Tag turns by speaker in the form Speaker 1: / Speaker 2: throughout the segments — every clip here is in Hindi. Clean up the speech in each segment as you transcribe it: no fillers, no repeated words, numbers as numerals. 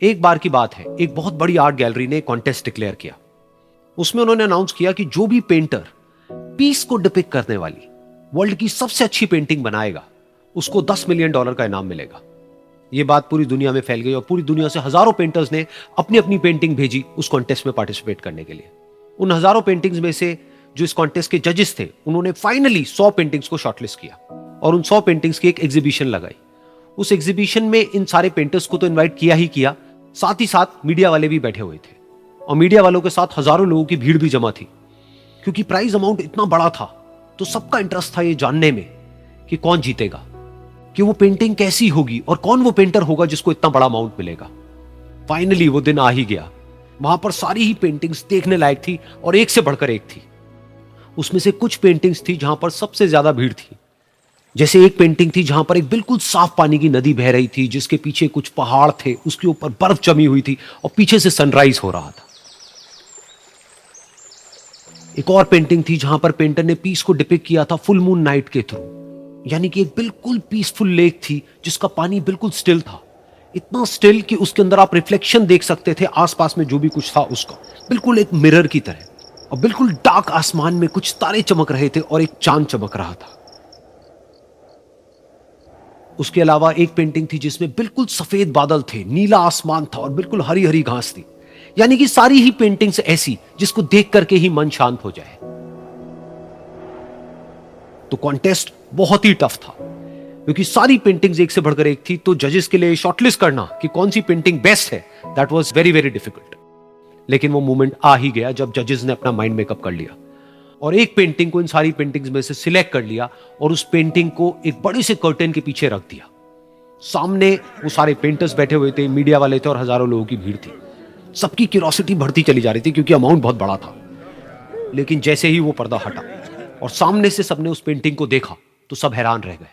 Speaker 1: एक बार की बात है, एक बहुत बड़ी आर्ट गैलरी ने कॉन्टेस्ट डिक्लेयर किया। उसमें उन्होंने अनाउंस किया कि जो भी पेंटर पीस को डिपिक्ट करने वाली वर्ल्ड की सबसे अच्छी पेंटिंग बनाएगा उसको $10 मिलियन का इनाम मिलेगा। यह बात पूरी दुनिया में फैल गई और पूरी दुनिया से हजारों पेंटर्स ने अपनी अपनी पेंटिंग भेजी उस कॉन्टेस्ट में पार्टिसिपेट करने के लिए। उन हजारों पेंटिंग्स में से जो इस कॉन्टेस्ट के जजेस थे उन्होंने फाइनली 100 पेंटिंग्स को शॉर्टलिस्ट किया और उन 100 पेंटिंग्स की एक एग्जीबिशन लगाई। उस एग्जीबिशन में इन सारे पेंटर्स को तो इनवाइट किया ही किया, साथ ही साथ मीडिया वाले भी बैठे हुए थे और मीडिया वालों के साथ हजारों लोगों की भीड़ भी जमा थी। क्योंकि प्राइज अमाउंट इतना बड़ा था तो सबका इंटरेस्ट था ये जानने में कि कौन जीतेगा, कि वो पेंटिंग कैसी होगी और कौन वो पेंटर होगा जिसको इतना बड़ा अमाउंट मिलेगा। फाइनली वो दिन आ ही गया। वहां पर सारी ही पेंटिंग्स देखने लायक थी और एक से बढ़कर एक थी। उसमें से कुछ पेंटिंग्स थी जहां पर सबसे ज्यादा भीड़ थी। जैसे एक पेंटिंग थी जहां पर एक बिल्कुल साफ पानी की नदी बह रही थी, जिसके पीछे कुछ पहाड़ थे, उसके ऊपर बर्फ जमी हुई थी और पीछे से सनराइज हो रहा था। एक और पेंटिंग थी जहां पर पेंटर ने पीस को डिपिक्ट किया था फुल मून नाइट के थ्रू, यानी कि एक बिल्कुल पीसफुल लेक थी जिसका पानी बिल्कुल स्टिल था, इतना स्टिल कि उसके अंदर आप रिफ्लेक्शन देख सकते थे आसपास में जो भी कुछ था उसका, बिल्कुल एक मिरर की तरह। और बिल्कुल डार्क आसमान में कुछ तारे चमक रहे थे और एक चांद चमक रहा था। उसके अलावा एक पेंटिंग थी जिसमें बिल्कुल सफेद बादल थे, नीला आसमान था और बिल्कुल हरी हरी घास थी। यानी कि सारी ही पेंटिंग्स ऐसी जिसको देख करके ही मन शांत हो जाए। तो कॉन्टेस्ट बहुत ही टफ था क्योंकि सारी पेंटिंग्स एक से बढ़कर एक थी। तो जजेस के लिए शॉर्टलिस्ट करना कि कौन सी पेंटिंग बेस्ट है, that was very very difficult. लेकिन वो मोमेंट आ ही गया जब जजेस ने अपना माइंड मेकअप कर लिया और एक पेंटिंग को इन सारी पेंटिंग्स में से सिलेक्ट कर लिया और उस पेंटिंग को एक बड़े से कर्टेन के पीछे रख दिया। सामने वो सारे पेंटर्स बैठे हुए थे, मीडिया वाले थे और हजारों लोगों की भीड़ थी। सबकी क्यूरियोसिटी बढ़ती चली जा रही थी क्योंकि अमाउंट बहुत बड़ा था। लेकिन जैसे ही वो पर्दा हटा और सामने से सबने उस पेंटिंग को देखा तो सब हैरान रह गए।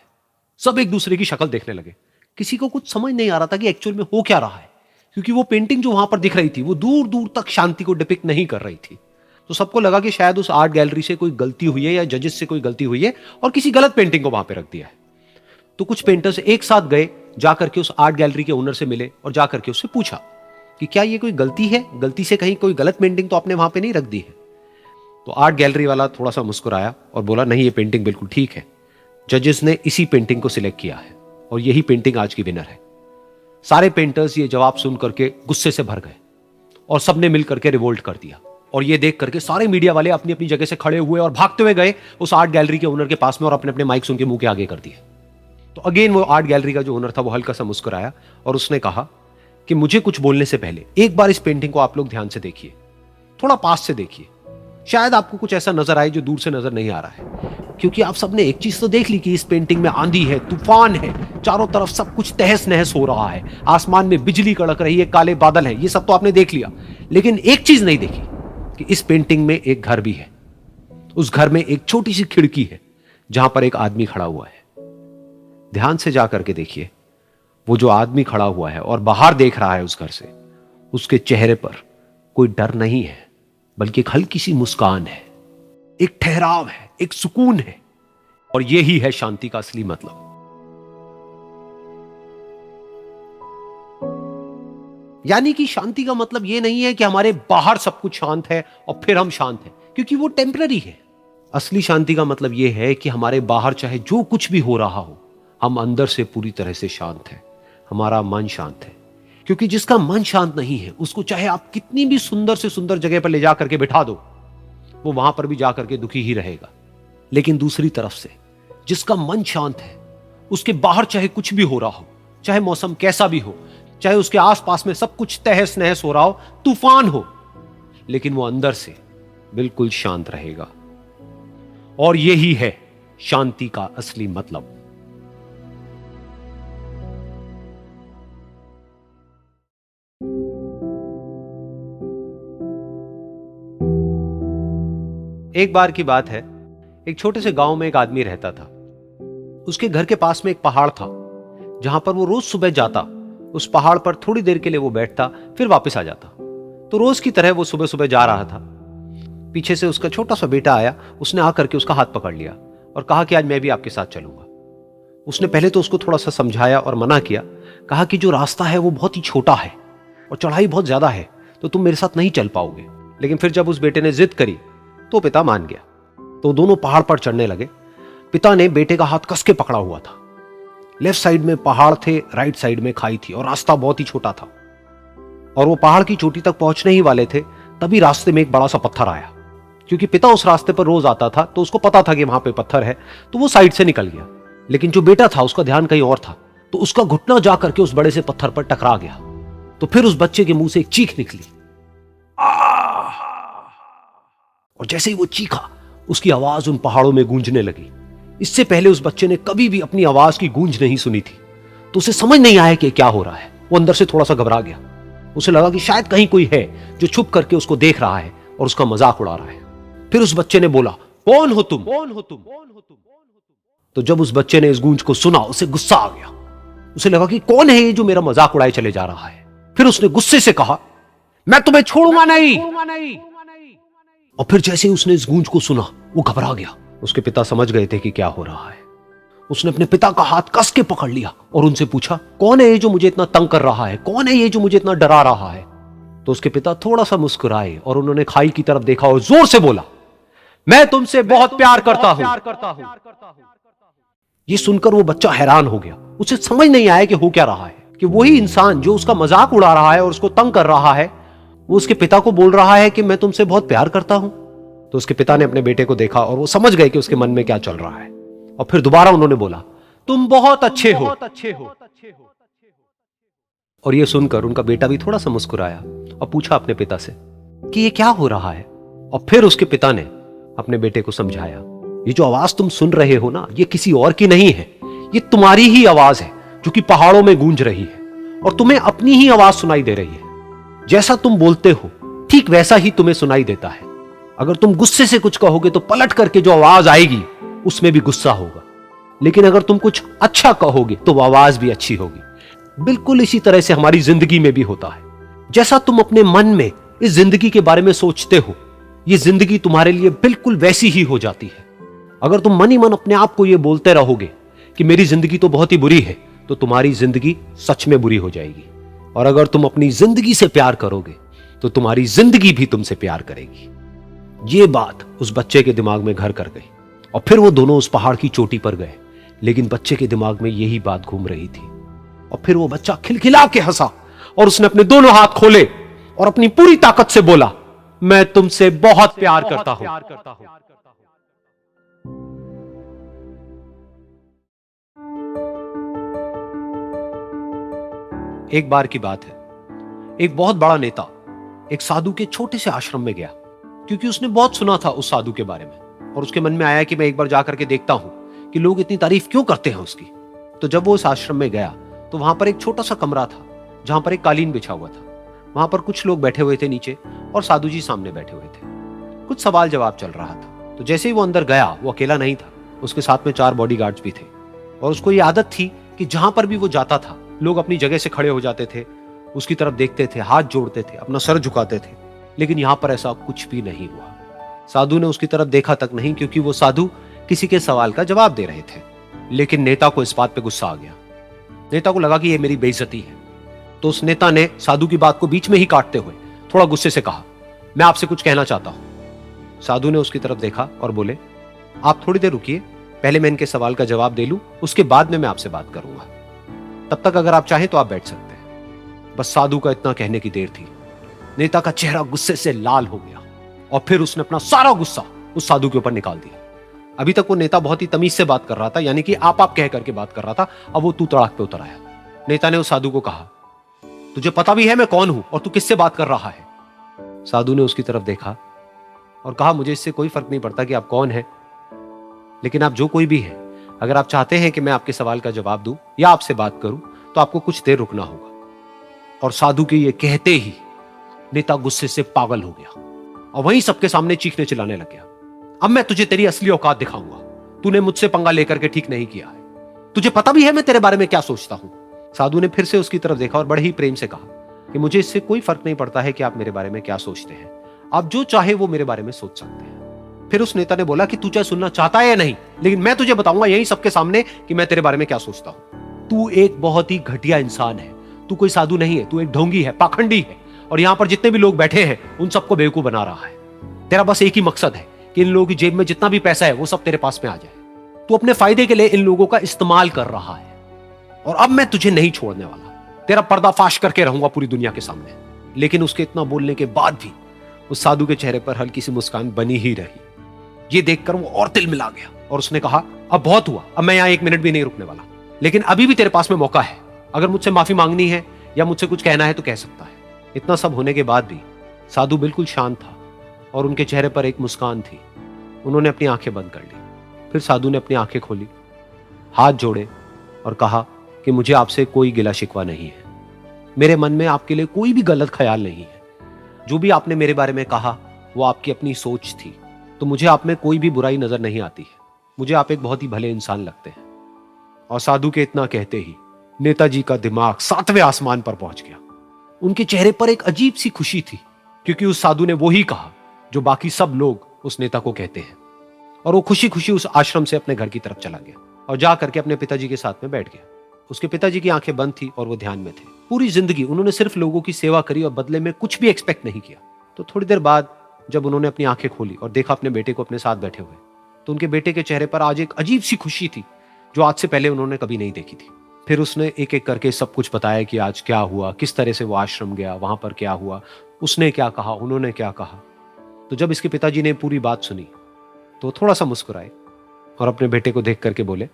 Speaker 1: सब एक दूसरे की शक्ल देखने लगे। किसी को कुछ समझ नहीं आ रहा था कि एक्चुअल में हो क्या रहा है, क्योंकि वो पेंटिंग जो वहां पर दिख रही थी वो दूर दूर तक शांति को डिपिक्ट नहीं कर रही थी। तो सबको लगा कि शायद उस आर्ट गैलरी से कोई गलती हुई है या जजेस से कोई गलती हुई है और किसी गलत पेंटिंग को वहां पे रख दिया है। तो कुछ पेंटर्स एक साथ गए, जाकर के उस आर्ट गैलरी के ओनर से मिले और जाकर के उससे पूछा कि क्या ये कोई गलती है, गलती से कहीं कोई गलत पेंटिंग तो आपने वहां पे नहीं रख दी है। तो आर्ट गैलरी वाला थोड़ा सा मुस्कुराया और बोला, नहीं ये पेंटिंग बिल्कुल ठीक है, जजेस ने इसी पेंटिंग को सिलेक्ट किया है और यही पेंटिंग आज की विनर है। सारे पेंटर्स ये जवाब सुन करके गुस्से से भर गए और सबने मिल करके रिवोल्ट कर दिया। और ये देख करके सारे मीडिया वाले अपनी अपनी जगह से खड़े हुए और भागते हुए गए उस आर्ट गैलरी के ओनर के पास में और अपने अपने माइक्स उनके मुंह के आगे कर दिए। तो अगेन वो आर्ट गैलरी का जो ओनर था वो हल्का सा मुस्कुराया और उसने कहा कि मुझे कुछ बोलने से पहले एक बार इस पेंटिंग को आप लोग ध्यान से देखिए, थोड़ा पास से देखिए, शायद आपको कुछ ऐसा नजर आए जो दूर से नजर नहीं आ रहा है। क्योंकि आप सबने एक चीज तो देख ली कि इस पेंटिंग में आंधी है, तूफान है, चारों तरफ सब कुछ तहस नहस हो रहा है, आसमान में बिजली कड़क रही है, काले बादल हैं, ये सब तो आपने देख लिया। लेकिन एक चीज नहीं देखी कि इस पेंटिंग में एक घर भी है। उस घर में एक छोटी सी खिड़की है जहां पर एक आदमी खड़ा हुआ है। ध्यान से जाकर के देखिए, वो जो आदमी खड़ा हुआ है और बाहर देख रहा है उस घर से, उसके चेहरे पर कोई डर नहीं है बल्कि एक हल्की सी मुस्कान है, एक ठहराव है, एक सुकून है। और यही है शांति का असली मतलब। यानी कि शांति का मतलब यह नहीं है कि हमारे बाहर सब कुछ शांत है और फिर हम शांत हैं, क्योंकि वो टेम्पररी है। असली शांति का मतलब यह है कि हमारे बाहर चाहे जो कुछ भी हो रहा हो, हम अंदर से पूरी तरह से शांत हैं, हमारा मन शांत है। क्योंकि जिसका मन शांत नहीं है उसको चाहे आप कितनी भी सुंदर से सुंदर जगह पर ले जाकर के बिठा दो, वो वहां पर भी जाकर के दुखी ही रहेगा। लेकिन दूसरी तरफ से जिसका मन शांत है, उसके बाहर चाहे कुछ भी हो रहा हो, चाहे मौसम कैसा भी हो, चाहे उसके आसपास में सब कुछ तहस नहस हो रहा हो, तूफान हो, लेकिन वो अंदर से बिल्कुल शांत रहेगा। और यही है शांति का असली मतलब। एक बार की बात है, एक छोटे से गांव में एक आदमी रहता था। उसके घर के पास में एक पहाड़ था जहां पर वो रोज सुबह जाता, उस पहाड़ पर थोड़ी देर के लिए वो बैठता, फिर वापस आ जाता। तो रोज की तरह वो सुबह सुबह जा रहा था। पीछे से उसका छोटा सा बेटा आया, उसने आकर के उसका हाथ पकड़ लिया और कहा कि आज मैं भी आपके साथ चलूंगा। उसने पहले तो उसको थोड़ा सा समझाया और मना किया, कहा कि जो रास्ता है वो बहुत ही छोटा है और चढ़ाई बहुत ज्यादा है, तो तुम मेरे साथ नहीं चल पाओगे। लेकिन फिर जब उस बेटे ने जिद करी तो पिता मान गया। तो दोनों पहाड़ पर चढ़ने लगे। पिता ने बेटे का हाथ कस के पकड़ा हुआ था। लेफ्ट साइड में पहाड़ थे, राइट साइड में खाई थी और रास्ता बहुत ही छोटा था। और वो पहाड़ की चोटी तक पहुंचने ही वाले थे, तभी रास्ते में एक बड़ा सा पत्थर आया। क्योंकि पिता उस रास्ते पर रोज आता था तो उसको पता था कि वहां पे पत्थर है, तो वो साइड से निकल गया। लेकिन जो बेटा था उसका ध्यान कहीं और था, तो उसका घुटना जा करके उस बड़े से पत्थर पर टकरा गया। तो फिर उस बच्चे के मुंह से एक चीख निकली, और जैसे ही वो चीखा उसकी आवाज उन पहाड़ों में गूंजने लगी। इससे पहले उस बच्चे ने कभी भी अपनी आवाज की गूंज नहीं सुनी थी, तो उसे समझ नहीं आया कि क्या हो रहा है। वो अंदर से थोड़ा सा घबरा गया। उसे लगा कि शायद कहीं कोई है जो छुप करके उसको देख रहा है और उसका मजाक उड़ा रहा है। फिर उस बच्चे ने बोला, कौन हो तुम? कौन हो तुम? तो जब उस बच्चे ने इस गूंज को सुना, उसे गुस्सा आ गया। उसे लगा कि कौन है ये जो मेरा मजाक उड़ाए चले जा रहा है। फिर उसने गुस्से से कहा, मैं तुम्हें छोड़ूंगा नहीं। और फिर जैसे ही उसने इस गूंज को सुना, वो घबरा गया। उसके पिता समझ गए थे कि क्या हो रहा है। उसने अपने पिता का हाथ कस के पकड़ लिया और उनसे पूछा, कौन है ये जो मुझे इतना तंग कर रहा है? कौन है ये जो मुझे इतना डरा रहा है? तो उसके पिता थोड़ा सा मुस्कुराए और उन्होंने खाई की तरफ देखा और जोर से बोला, मैं तुमसे बहुत प्यार करता हूं। ये सुनकर वो बच्चा हैरान हो गया। उसे समझ नहीं आया कि हो क्या रहा है, कि वही इंसान जो उसका मजाक उड़ा रहा है और उसको तंग कर रहा है, वो उसके पिता को बोल रहा है कि मैं तुमसे बहुत प्यार करता हूं। तो उसके पिता ने अपने बेटे को देखा और वो समझ गए कि उसके मन में क्या चल रहा है। और फिर दोबारा उन्होंने बोला, तुम बहुत अच्छे हो। और ये सुनकर उनका बेटा भी थोड़ा सा मुस्कुराया और पूछा अपने पिता से कि ये क्या हो रहा है। और फिर उसके पिता ने अपने बेटे को समझाया, ये जो आवाज तुम सुन रहे हो ना, ये किसी और की नहीं है, ये तुम्हारी ही आवाज है जो कि पहाड़ों में गूंज रही है और तुम्हें अपनी ही आवाज सुनाई दे रही है। जैसा तुम बोलते हो ठीक वैसा ही तुम्हें सुनाई देता है। अगर तुम गुस्से से कुछ कहोगे तो पलट करके जो आवाज आएगी उसमें भी गुस्सा होगा, लेकिन अगर तुम कुछ अच्छा कहोगे तो वो आवाज भी अच्छी होगी। बिल्कुल इसी तरह से हमारी जिंदगी में भी होता है। जैसा तुम अपने मन में इस जिंदगी के बारे में सोचते हो, ये जिंदगी तुम्हारे लिए बिल्कुल वैसी ही हो जाती है। अगर तुम मन ही मन अपने आप को ये बोलते रहोगे कि मेरी जिंदगी तो बहुत ही बुरी है, तो तुम्हारी जिंदगी सच में बुरी हो जाएगी। और अगर तुम अपनी जिंदगी से प्यार करोगे तो तुम्हारी जिंदगी भी तुमसे प्यार करेगी। ये बात उस बच्चे के दिमाग में घर कर गई और फिर वो दोनों उस पहाड़ की चोटी पर गए। लेकिन बच्चे के दिमाग में यही बात घूम रही थी। और फिर वो बच्चा खिलखिला के हंसा और उसने अपने दोनों हाथ खोले और अपनी पूरी ताकत से बोला, मैं तुमसे बहुत प्यार करता हूं। एक बार की बात है, एक बहुत बड़ा नेता एक साधु के छोटे से आश्रम में गया, क्योंकि उसने बहुत सुना था उस साधु के बारे में और उसके मन में आया कि मैं एक बार जाकर के देखता हूं कि लोग इतनी तारीफ क्यों करते हैं उसकी। तो जब वो उस आश्रम में गया तो वहां पर एक छोटा सा कमरा था जहां पर एक कालीन बिछा हुआ था। वहां पर कुछ लोग बैठे हुए थे नीचे और साधु जी सामने बैठे हुए थे। कुछ सवाल जवाब चल रहा था। तो जैसे ही वो अंदर गया, वो अकेला नहीं था, उसके साथ में 4 बॉडीगार्ड्स भी थे। और उसको ये आदत थी कि जहां पर भी वो जाता था लोग अपनी जगह से खड़े हो जाते थे, उसकी तरफ देखते थे, हाथ जोड़ते थे, अपना सर झुकाते थे। लेकिन यहां पर ऐसा कुछ भी नहीं हुआ। साधु ने उसकी तरफ देखा तक नहीं, क्योंकि वो साधु किसी के सवाल का जवाब दे रहे थे। लेकिन नेता को इस बात पे गुस्सा आ गया। नेता को लगा कि ये मेरी बेइज्जती है। तो उस नेता ने साधु की बात को बीच में ही काटते हुए थोड़ा गुस्से से कहा, मैं आपसे कुछ कहना चाहता हूं। साधु ने उसकी तरफ देखा और बोले, आप थोड़ी देर रुकिए, पहले मैं इनके सवाल का जवाब दे लूं, उसके बाद में मैं आपसे बात करूंगा। तब तक अगर आप चाहें तो आप बैठ सकते हैं। बस साधु का इतना कहने की देर थी। नेता का चेहरा गुस्से से लाल हो गया और फिर उसने अपना सारा गुस्सा उस साधु के ऊपर निकाल दिया। अभी तक वो नेता बहुत ही तमीज से बात कर रहा था, यानी कि आप कह करके बात कर रहा था। अब वो तू तड़ाक पे उतर आया। नेता ने उस साधु को कहा, तुझे पता भी है मैं कौन हूं और तू किससे बात कर रहा है? साधु ने उसकी तरफ देखा और कहा, मुझे इससे कोई फर्क नहीं पड़ता कि आप कौन हैं, लेकिन आप जो कोई भी हैं, अगर आप चाहते हैं कि मैं आपके सवाल का जवाब दूं या आपसे बात करूं तो आपको कुछ देर रुकना होगा। और साधु के ये कहते ही नेता गुस्से से पागल हो गया और वहीं सबके सामने चीखने चिल्लाने लग गया, अब मैं तुझे तेरी असली औकात दिखाऊंगा। तूने मुझसे पंगा लेकर के ठीक नहीं किया है। तुझे पता भी है मैं तेरे बारे में क्या सोचता हूं। साधु ने फिर से उसकी तरफ देखा और बड़े ही प्रेम से कहा कि मुझे इससे कोई फर्क नहीं पड़ता है कि आप मेरे बारे में क्या सोचते हैं। आप जो चाहे वो मेरे बारे में सोच सकते हैं। फिर उस नेता ने बोला कि तू चाहे सुनना चाहता है या नहीं, लेकिन मैं तुझे बताऊंगा यही सबके सामने कि मैं तेरे बारे में क्या सोचता हूं। तू एक बहुत ही घटिया इंसान है। तू कोई साधु नहीं है, तू एक ढोंगी है, पाखंडी है, और यहां पर जितने भी लोग बैठे हैं उन सबको बेवकूफ बना रहा है। तेरा बस एक ही मकसद है कि इन लोगों की जेब में जितना भी पैसा है वो सब तेरे पास में आ जाए। तू अपने फायदे के लिए इन लोगों का इस्तेमाल कर रहा है, और अब मैं तुझे नहीं छोड़ने वाला, तेरा पर्दाफाश करके रहूंगा पूरी दुनिया के सामने। लेकिन उसके इतना बोलने के बाद भी उस साधु के चेहरे पर हल्की सी मुस्कान बनी ही रही। ये देखकर वो और तिल मिला गया और उसने कहा, अब बहुत हुआ, अब मैं यहां एक मिनट भी नहीं रुकने वाला, लेकिन अभी भी तेरे पास में मौका है। अगर मुझसे माफी मांगनी है या मुझसे कुछ कहना है तो कह सकता है। इतना सब होने के बाद भी साधु बिल्कुल शांत था और उनके चेहरे पर एक मुस्कान थी। उन्होंने अपनी आंखें बंद कर ली। फिर साधु ने अपनी आंखें खोली, हाथ जोड़े और कहा कि मुझे आपसे कोई गिला शिकवा नहीं है, मेरे मन में आपके लिए कोई भी गलत ख्याल नहीं है। जो भी आपने मेरे बारे में कहा वो आपकी अपनी सोच थी, तो मुझे आप में कोई भी बुराई नजर नहीं आती है। मुझे आप एक बहुत ही भले इंसान लगते हैं। और साधु के इतना कहते ही नेताजी का दिमाग 7वें आसमान पर पहुंच गया। उनके चेहरे पर एक अजीब सी खुशी थी, क्योंकि उस साधु ने वो ही कहा जो बाकी सब लोग उस नेता को कहते हैं। और वो खुशी खुशी उस आश्रम से अपने घर की तरफ चला गया और जा करके अपने पिताजी के साथ में बैठ गया। उसके पिताजी की आंखें बंद थी और वो ध्यान में थे। पूरी जिंदगी उन्होंने सिर्फ लोगों की सेवा करी और बदले में कुछ भी एक्सपेक्ट नहीं किया। तो थोड़ी देर बाद जब उन्होंने अपनी आंखें खोली और देखा अपने बेटे को अपने साथ बैठे हुए, तो उनके बेटे के चेहरे पर आज एक अजीब सी खुशी थी जो आज से पहले उन्होंने कभी नहीं देखी थी। फिर उसने एक एक करके सब कुछ बताया कि आज क्या हुआ, किस तरह से वो आश्रम गया, वहां पर क्या हुआ, उसने क्या कहा, उन्होंने क्या कहा। तो जब इसके पिताजी ने पूरी बात सुनी तो थोड़ा सा मुस्कुराए और अपने बेटे को देख करके बोले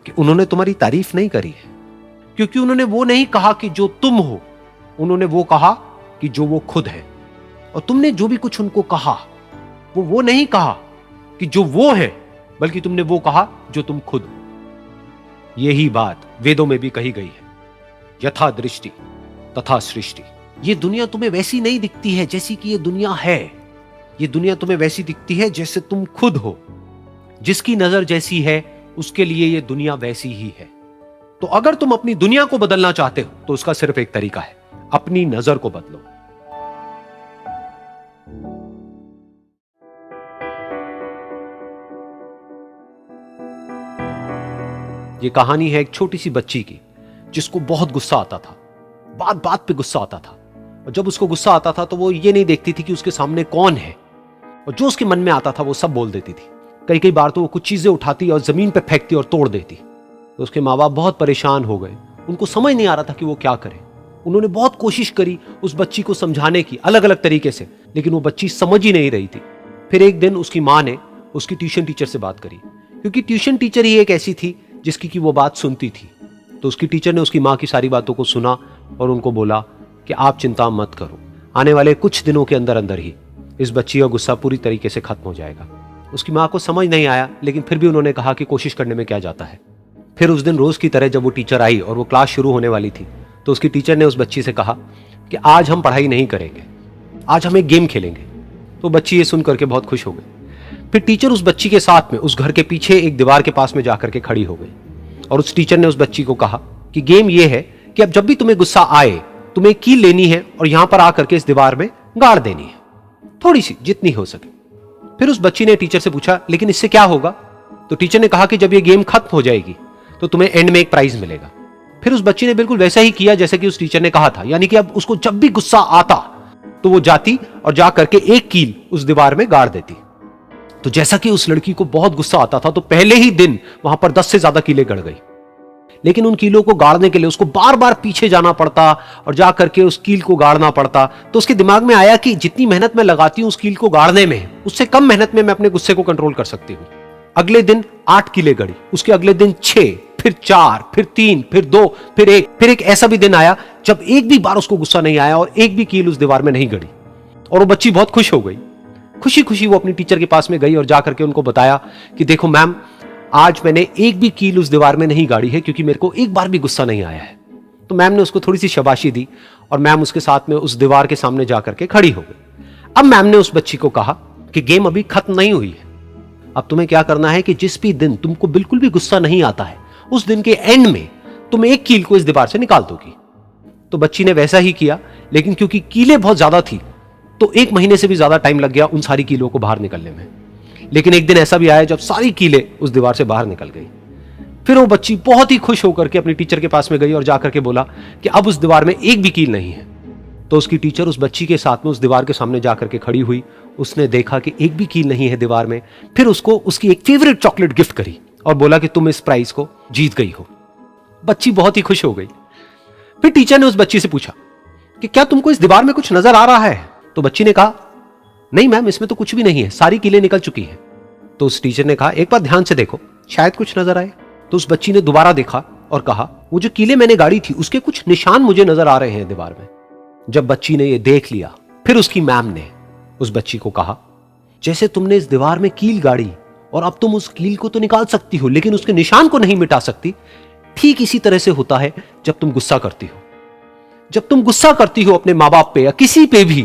Speaker 1: कि उन्होंने तुम्हारी तारीफ नहीं करी है, क्योंकि उन्होंने वो नहीं कहा कि जो तुम हो, उन्होंने वो कहा कि जो वो खुद है। और तुमने जो भी कुछ उनको कहा वो नहीं कहा कि जो वो है, बल्कि तुमने वो कहा जो तुम खुद हो। यही बात वेदों में भी कही गई है, यथा दृष्टि तथा सृष्टि। ये दुनिया तुम्हें वैसी नहीं दिखती है जैसी कि ये दुनिया है। ये दुनिया तुम्हें वैसी दिखती है जैसे तुम खुद हो। जिसकी नजर जैसी है उसके लिए ये दुनिया वैसी ही है। तो अगर तुम अपनी दुनिया को बदलना चाहते हो तो उसका सिर्फ एक तरीका है, अपनी नजर को बदलो। ये कहानी है एक छोटी सी बच्ची की जिसको बहुत गुस्सा आता था, बात बात पे गुस्सा आता था। और जब उसको गुस्सा आता था तो वो ये नहीं देखती थी कि उसके सामने कौन है, और जो उसके मन में आता था वो सब बोल देती थी। कई कई बार तो वो कुछ चीजें उठाती और जमीन पे फेंकती और तोड़ देती। तो उसके माँ बाप बहुत परेशान हो गए, उनको समझ नहीं आ रहा था कि वो क्या करें। उन्होंने बहुत कोशिश करी उस बच्ची को समझाने की अलग अलग तरीके से, लेकिन वो बच्ची समझ ही नहीं रही थी। फिर एक दिन उसकी माँ ने उसकी ट्यूशन टीचर से बात करी, क्योंकि ट्यूशन टीचर ही एक ऐसी थी जिसकी कि वो बात सुनती थी। तो उसकी टीचर ने उसकी माँ की सारी बातों को सुना और उनको बोला कि आप चिंता मत करो, आने वाले कुछ दिनों के अंदर अंदर ही इस बच्ची का गुस्सा पूरी तरीके से खत्म हो जाएगा। उसकी माँ को समझ नहीं आया, लेकिन फिर भी उन्होंने कहा कि कोशिश करने में क्या जाता है। फिर उस दिन रोज की तरह जब वो टीचर आई और वो क्लास शुरू होने वाली थी, तो उसकी टीचर ने उस बच्ची से कहा कि आज हम पढ़ाई नहीं करेंगे, आज हम एक गेम खेलेंगे। तो बच्ची ये सुन करके बहुत खुश हो गई। फिर टीचर उस बच्ची के साथ में उस घर के पीछे एक दीवार के पास में जाकर के खड़ी हो गई, और उस टीचर ने उस बच्ची को कहा कि गेम ये है कि अब जब भी तुम्हें गुस्सा आए तुम्हें कील लेनी है और यहां पर आकर के इस दीवार में गाड़ देनी है, थोड़ी सी, जितनी हो सके। फिर उस बच्ची ने टीचर से पूछा, लेकिन इससे क्या होगा? तो टीचर ने कहा कि जब ये गेम खत्म हो जाएगी तो तुम्हें एंड में एक प्राइज मिलेगा। फिर उस बच्ची ने बिल्कुल वैसा ही किया जैसे कि उस टीचर ने कहा था, यानी कि अब उसको जब भी गुस्सा आता तो वो जाती और जा करके एक कील उस दीवार में गाड़ देती। तो जैसा कि उस लड़की को बहुत गुस्सा आता था, तो पहले ही दिन वहां पर 10 से ज्यादा कीलें गड़ गई। लेकिन उन कीलों को गाड़ने के लिए उसको बार बार पीछे जाना पड़ता और जा करके उस कील को गाड़ना पड़ता। तो उसके दिमाग में आया कि जितनी मेहनत मैं लगाती हूं उस कील को गाड़ने में, उससे कम मेहनत में मैं अपने गुस्से को कंट्रोल कर सकती हूं। अगले दिन 8 कीलें गड़ी, उसके अगले दिन 6, फिर 4, फिर 3, फिर 2, फिर 1। फिर एक ऐसा भी दिन आया जब एक भी बार उसको गुस्सा नहीं आया और एक भी कील उस दीवार में नहीं गड़ी, और वो बच्ची बहुत खुश हो गई। खुशी खुशी वो अपनी टीचर के पास में गई और जाकर के उनको बताया कि देखो मैम, आज मैंने एक भी कील उस दीवार में नहीं गाड़ी है, क्योंकि मेरे को एक बार भी गुस्सा नहीं आया है। तो मैम ने उसको थोड़ी सी शाबाशी दी और मैम उसके साथ में उस दीवार के सामने जाकर के खड़ी हो गई। अब मैम ने उस बच्ची को कहा कि गेम अभी खत्म नहीं हुई है, अब तुम्हें क्या करना है कि जिस भी दिन तुमको बिल्कुल भी गुस्सा नहीं आता है, उस दिन के एंड में तुम एक कील को इस दीवार से निकाल दोगी। तो बच्ची ने वैसा ही किया, लेकिन क्योंकि कीलें बहुत ज्यादा थी तो 1 महीने से भी ज्यादा टाइम लग गया उन सारी कीलों को बाहर निकलने में। लेकिन एक दिन ऐसा भी आया जब सारी कीलें उस दीवार से बाहर निकल गई। फिर वो बच्ची बहुत ही खुश होकर के अपनी टीचर के पास में गई और जाकर के बोला कि अब उस दीवार में एक भी कील नहीं है। तो उसकी टीचर उस बच्ची के साथ में उस दीवार के सामने जाकर के खड़ी हुई। उसने देखा कि एक भी कील नहीं है दीवार में। फिर उसको उसकी एक फेवरेट चॉकलेट गिफ्ट करी और बोला कि तुम इस प्राइज को जीत गई हो। बच्ची बहुत ही खुश हो गई। फिर टीचर ने उस बच्ची से पूछा कि क्या तुमको इस दीवार में कुछ नजर आ रहा है? तो बच्ची ने कहा, नहीं मैम, इसमें तो कुछ भी नहीं है, सारी कीलें निकल चुकी हैं। तो उस टीचर ने कहा, एक बार ध्यान से देखो, शायद कुछ नजर आए। तो उस बच्ची ने दोबारा देखा और कहा, वो जो कीलें मैंने गाड़ी थी उसके कुछ निशान मुझे नजर आ रहे हैं दीवार में। जब बच्ची ने ये देख लिया, फिर उसकी मैम ने उस बच्ची को कहा, जैसे तुमने इस दीवार में कील गाड़ी और अब तुम उस कील को तो निकाल सकती हो लेकिन उसके निशान को नहीं मिटा सकती, ठीक इसी तरह से होता है जब तुम गुस्सा करती हो। जब तुम गुस्सा करती हो अपने माँ बाप पे या किसी पे भी,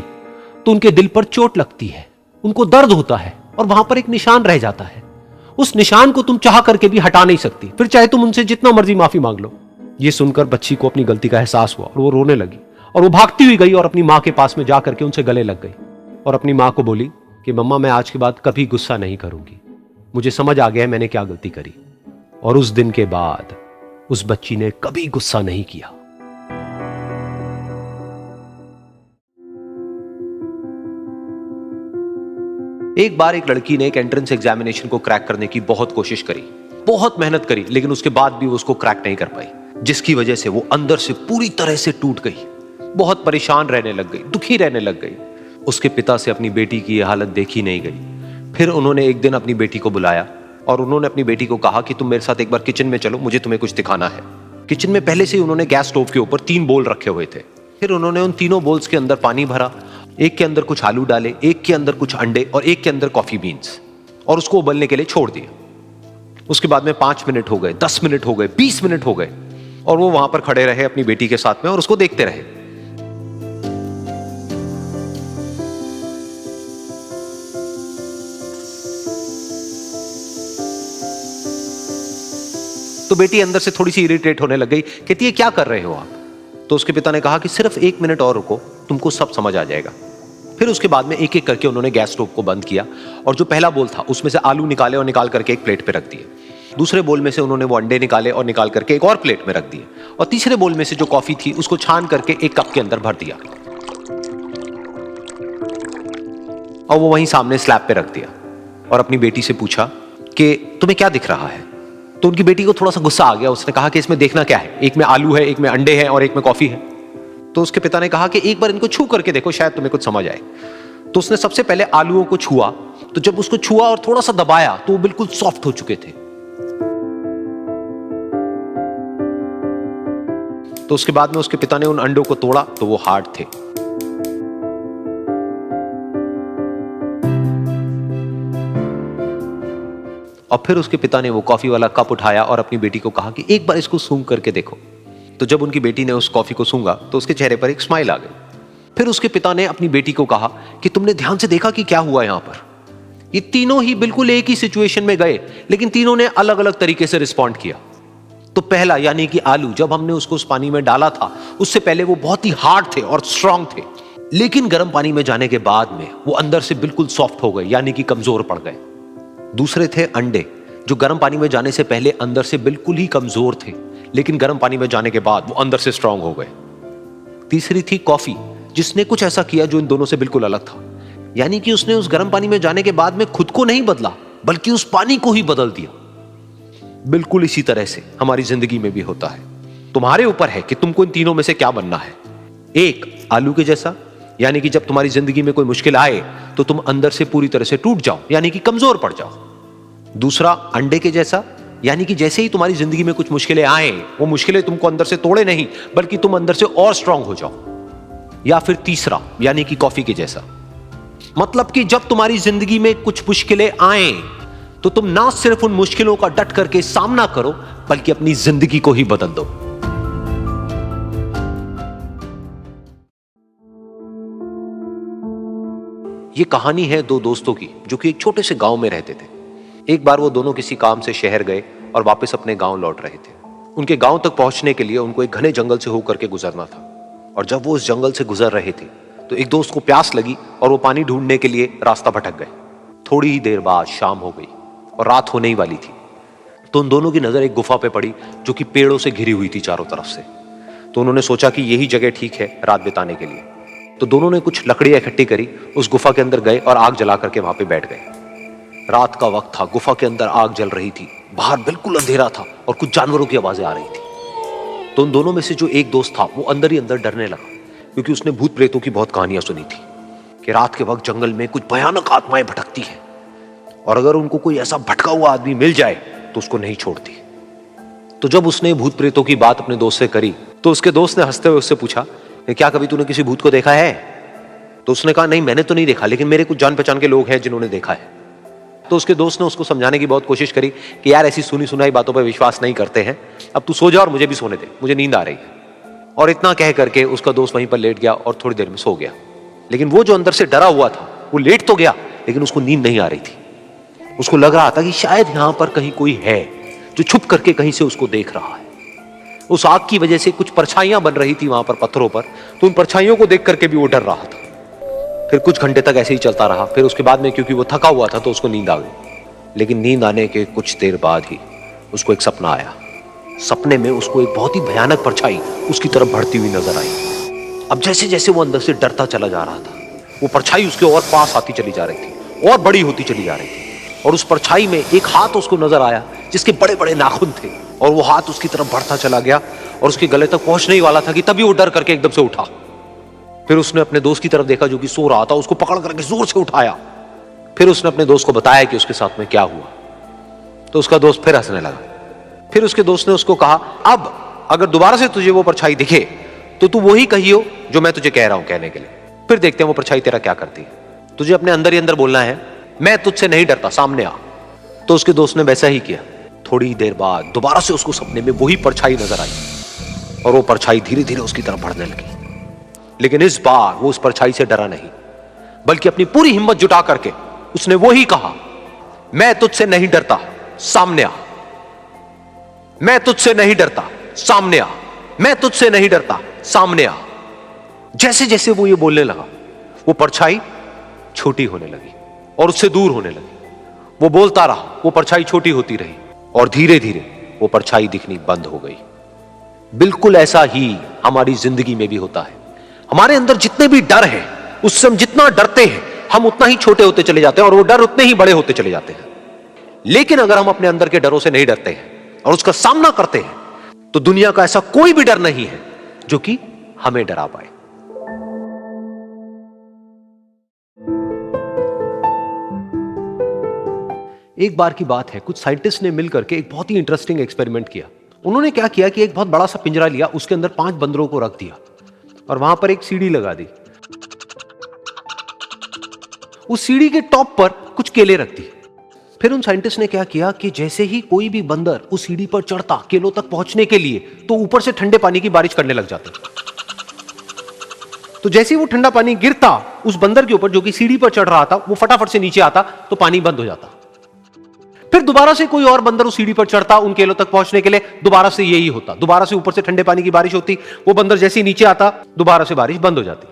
Speaker 1: तो उनके दिल पर चोट लगती है, उनको दर्द होता है और वहां पर एक निशान रह जाता है। उस निशान को तुम चाह करके भी हटा नहीं सकती, फिर चाहे तुम उनसे जितना मर्जी माफी मांग लो। ये सुनकर बच्ची को अपनी गलती का एहसास हुआ और वो रोने लगी और वो भागती हुई गई और अपनी माँ के पास में जाकर के उनसे गले लग गई और अपनी माँ को बोली कि मम्मा, मैं आज के बाद कभी गुस्सा नहीं करूंगी, मुझे समझ आ गया है मैंने क्या गलती करी। और उस दिन के बाद उस बच्ची ने कभी गुस्सा नहीं किया। एक बार एक लड़की ने एक एंट्रेंस एग्जामिनेशन को क्रैक करने की बहुत कोशिश करी, बहुत मेहनत करी, लेकिन उसके बाद भी वो उसको क्रैक नहीं कर पाई, जिसकी वजह से वो अंदर से पूरी तरह से टूट गई, बहुत परेशान रहने लग गई, दुखी रहने लग गई। उसके पिता से अपनी बेटी की यह हालत देखी नहीं गई। फिर उन्होंने एक दिन अपनी बेटी को बुलाया और उन्होंने अपनी बेटी को कहा कि तुम मेरे साथ एक बार किचन में चलो, मुझे तुम्हें कुछ दिखाना है। किचन में पहले से ही उन्होंने गैस स्टोव के ऊपर 3 बोल रखे हुए थे। फिर उन्होंने उन तीनों बोल्स के अंदर पानी भरा, एक के अंदर कुछ आलू डाले, एक के अंदर कुछ अंडे और एक के अंदर कॉफी बीन्स, और उसको उबलने के लिए छोड़ दिया। उसके बाद में 5 मिनट हो गए, 10 मिनट हो गए, 20 मिनट हो गए और वो वहां पर खड़े रहे अपनी बेटी के साथ में और उसको देखते रहे। तो बेटी अंदर से थोड़ी सी इरिटेट होने लग गई, कहती है क्या कर रहे हो आप? तो उसके पिता ने कहा कि सिर्फ 1 मिनट और रुको, तुमको सब समझ आ जाएगा। फिर उसके बाद में एक एक करके उन्होंने गैस स्टोव को बंद किया और जो पहला बोल था उसमें से आलू निकाले और निकाल करके एक प्लेट पे रख दिए। दूसरे बोल में से उन्होंने वो अंडे निकाले और निकाल करके एक और प्लेट में रख दिए और तीसरे बोल में से जो कॉफी थी उसको छान करके एक कप के अंदर भर दिया और वो वहीं सामने स्लैब पे रख दिया और अपनी बेटी से पूछा कि तुम्हें क्या दिख रहा है? तो उनकी बेटी को थोड़ा सा गुस्सा आ गया। उसने कहा कि इसमें देखना क्या है, एक में आलू है, एक में अंडे हैं और एक में कॉफी है। तो उसके पिता ने कहा कि एक बार इनको छू करके देखो, शायद तुम्हें कुछ समझ आए। तो उसने सबसे पहले आलूओं को छुआ, तो जब उसको छुआ और थोड़ा सा दबाया तो वो बिल्कुल सॉफ्ट हो चुके थे। तो उसके बाद में उसके पिता ने उन अंडों को तोड़ा तो वो हार्ड थे। और फिर उसके पिता ने वो कॉफी वाला कप उठाया और अपनी बेटी को कहा कि एक बार इसको सूंघ करके देखो। तो जब उनकी बेटी ने उस कॉफी को सूंघा तो उसके चेहरे पर एक स्माइल आ गई। फिर उसके पिता ने अपनी बेटी को कहा कि तुमने ध्यान से देखा कि क्या हुआ यहां पर? ये तीनों ही बिल्कुल एक ही सिचुएशन में गए, लेकिन तीनों ने अलग अलग तरीके से रिस्पॉन्ड किया। तो पहला यानी कि आलू, जब हमने उसको उस पानी में डाला था उससे पहले वो बहुत ही हार्ड थे और स्ट्रांग थे, लेकिन गर्म पानी में जाने के बाद में वो अंदर से बिल्कुल सॉफ्ट हो गए, यानी कि कमजोर पड़ गए। दूसरे थे अंडे, जो गर्म पानी में जाने से पहले अंदर से बिल्कुल ही कमजोर थे, लेकिन गर्म पानी में जाने के बाद वो अंदर से स्ट्रांग हो गए। तीसरी थी कॉफी, जिसने कुछ ऐसा किया जो इन दोनों से बिल्कुल अलग था, यानी कि उसने उस गर्म पानी में जाने के बाद में खुद को नहीं बदला बल्कि उस पानी को ही बदल दिया। बिल्कुल इसी तरह से हमारी जिंदगी में भी होता है। तुम्हारे ऊपर है कि तुमको इन तीनों में से क्या बनना है। एक, आलू के जैसा, यानी कि जब तुम्हारी जिंदगी में कोई मुश्किल आए तो तुम अंदर से पूरी तरह से टूट जाओ, यानी कि कमजोर पड़ जाओ। दूसरा, अंडे के जैसा, यानी कि जैसे ही तुम्हारी जिंदगी में कुछ मुश्किलें आए, वो मुश्किलें तुमको अंदर से तोड़े नहीं बल्कि तुम अंदर से और स्ट्रांग हो जाओ। या फिर तीसरा, यानी कि कॉफी के जैसा, मतलब कि जब तुम्हारी जिंदगी में कुछ मुश्किलें आए तो तुम ना सिर्फ उन मुश्किलों का डट करके सामना करो बल्कि अपनी जिंदगी को ही बदल दो। ये कहानी है 2 दोस्तों की जो कि एक छोटे से गांव में रहते थे। एक बार वो दोनों किसी काम से शहर गए और वापस अपने गांव लौट रहे थे। उनके गांव तक पहुंचने के लिए उनको एक घने जंगल से होकर के गुजरना था और जब वो उस जंगल से गुजर रहे थे तो एक दोस्त को प्यास लगी और वो पानी ढूंढने के लिए रास्ता भटक गए। थोड़ी ही देर बाद शाम हो गई और रात होने ही वाली थी। तो उन दोनों की नजर एक गुफा पे पड़ी जो कि पेड़ों से घिरी हुई थी चारों तरफ से। तो उन्होंने सोचा कि यही जगह ठीक है रात बिताने के लिए। तो दोनों ने कुछ लकड़ियां इकट्ठी करी, उस गुफा के अंदर गए और आग जला करके वहां पे बैठ गए। रात का वक्त था, गुफा के अंदर आग जल रही थी, बाहर बिल्कुल अंधेरा था और कुछ जानवरों की आवाजें आ रही थी। तो उन दोनों में से जो एक दोस्त था वो अंदर ही अंदर डरने लगा, क्योंकि उसने भूत प्रेतों की बहुत कहानियां सुनी थी कि रात के वक्त जंगल में कुछ भयानक आत्माएं भटकती हैं और अगर उनको कोई ऐसा भटका हुआ आदमी मिल जाए तो उसको नहीं छोड़ती। तो जब उसने भूत प्रेतों की बात अपने दोस्त से करी तो उसके दोस्त ने हंसते हुए उससे पूछा, क्या कभी तूने किसी भूत को देखा है? तो उसने कहा, नहीं मैंने तो नहीं देखा, लेकिन मेरे कुछ जान पहचान के लोग हैं जिन्होंने देखा है। तो उसके दोस्त ने उसको समझाने की बहुत कोशिश करी कि यार ऐसी सुनी सुनाई बातों पर विश्वास नहीं करते हैं, अब तू सो जा और मुझे भी सोने दे, मुझे नींद आ रही है। और इतना कह करके उसका दोस्त वहीं पर लेट गया और थोड़ी देर में सो गया। लेकिन वो जो अंदर से डरा हुआ था वो लेट तो गया, लेकिन उसको नींद नहीं आ रही थी। उसको लग रहा था कि शायद यहां पर कहीं कोई है जो छुप करके कहीं से उसको देख रहा है। उस आग की वजह से कुछ परछाइयां बन रही थी वहां पर पत्थरों पर, तो उन परछाइयों को देख करके भी वो डर रहा था। फिर कुछ घंटे तक ऐसे ही चलता रहा। फिर उसके बाद में क्योंकि वो थका हुआ था तो उसको नींद आ गई। लेकिन नींद आने के कुछ देर बाद ही उसको एक सपना आया। सपने में उसको एक बहुत ही भयानक परछाई उसकी तरफ बढ़ती हुई नजर आई। अब जैसे जैसे वो अंदर से डरता चला जा रहा था, वो परछाई उसके और पास आती चली जा रही थी और बड़ी होती चली जा रही थी। और उस परछाई में एक हाथ उसको नजर आया जिसके बड़े बड़े नाखून थे, और वो हाथ उसकी तरफ बढ़ता चला गया और उसके गले तक पहुंचने ही वाला था कि तभी वो डर करके एकदम से उठा। फिर उसने अपने दोस्त की तरफ देखा जो कि सो रहा था, उसको पकड़ करके जोर से उठाया। फिर उसने अपने दोस्त को बताया कि उसके साथ में क्या हुआ। तो उसका दोस्त फिर हंसने लगा। फिर उसके दोस्त ने उसको कहा, अब अगर दोबारा से तुझे वो परछाई दिखे तो तू वही कहियो जो मैं तुझे कह रहा हूं कहने के लिए, फिर देखते हैं वो परछाई तेरा क्या करती है। तुझे अपने अंदर ही अंदर बोलना है, मैं तुझसे नहीं डरता, सामने आ। तो उसके दोस्त ने वैसा ही किया। थोड़ी देर बाद दोबारा से उसको सपने में वही परछाई नजर आई और वो परछाई धीरे धीरे उसकी तरफ बढ़ने लगी। लेकिन इस बार वो उस परछाई से डरा नहीं, बल्कि अपनी पूरी हिम्मत जुटा करके उसने वो ही कहा, मैं तुझसे नहीं डरता, सामने आ। मैं तुझसे नहीं डरता, सामने आ। मैं तुझसे नहीं डरता, सामने आ। जैसे जैसे वो ये बोलने लगा, वो परछाई छोटी होने लगी और उससे दूर होने लगी। वो बोलता रहा, वो परछाई छोटी होती रही और धीरे धीरे वो परछाई दिखनी बंद हो गई। बिल्कुल ऐसा ही हमारी जिंदगी में भी होता है। हमारे अंदर जितने भी डर है, उससे हम जितना डरते हैं हम उतना ही छोटे होते चले जाते हैं और वो डर उतने ही बड़े होते चले जाते हैं। लेकिन अगर हम अपने अंदर के डरों से नहीं डरते हैं और उसका सामना करते हैं तो दुनिया का ऐसा कोई भी डर नहीं है जो कि हमें डरा पाए। एक बार की बात है, कुछ साइंटिस्ट ने मिलकर के एक बहुत ही इंटरेस्टिंग एक्सपेरिमेंट किया। उन्होंने क्या किया कि एक बहुत बड़ा सा पिंजरा लिया, उसके अंदर 5 बंदरों को रख दिया और वहां पर एक सीढ़ी लगा दी। उस सीढ़ी के टॉप पर कुछ केले रख दी। फिर उन साइंटिस्ट ने क्या किया कि जैसे ही कोई भी बंदर उस सीढ़ी पर चढ़ता केलों तक पहुंचने के लिए, तो ऊपर से ठंडे पानी की बारिश करने लग जाते। तो जैसे ही वो ठंडा पानी गिरता उस बंदर के ऊपर जो कि सीढ़ी पर चढ़ रहा था, वो फटाफट से नीचे आता तो पानी बंद हो जाता। फिर दोबारा से कोई और बंदर उस सीढ़ी पर चढ़ता उन केलों तक पहुंचने के लिए, दोबारा से यही होता। दोबारा से ऊपर से ठंडे पानी की बारिश होती, वो बंदर जैसे ही नीचे आता दोबारा से बारिश बंद हो जाती।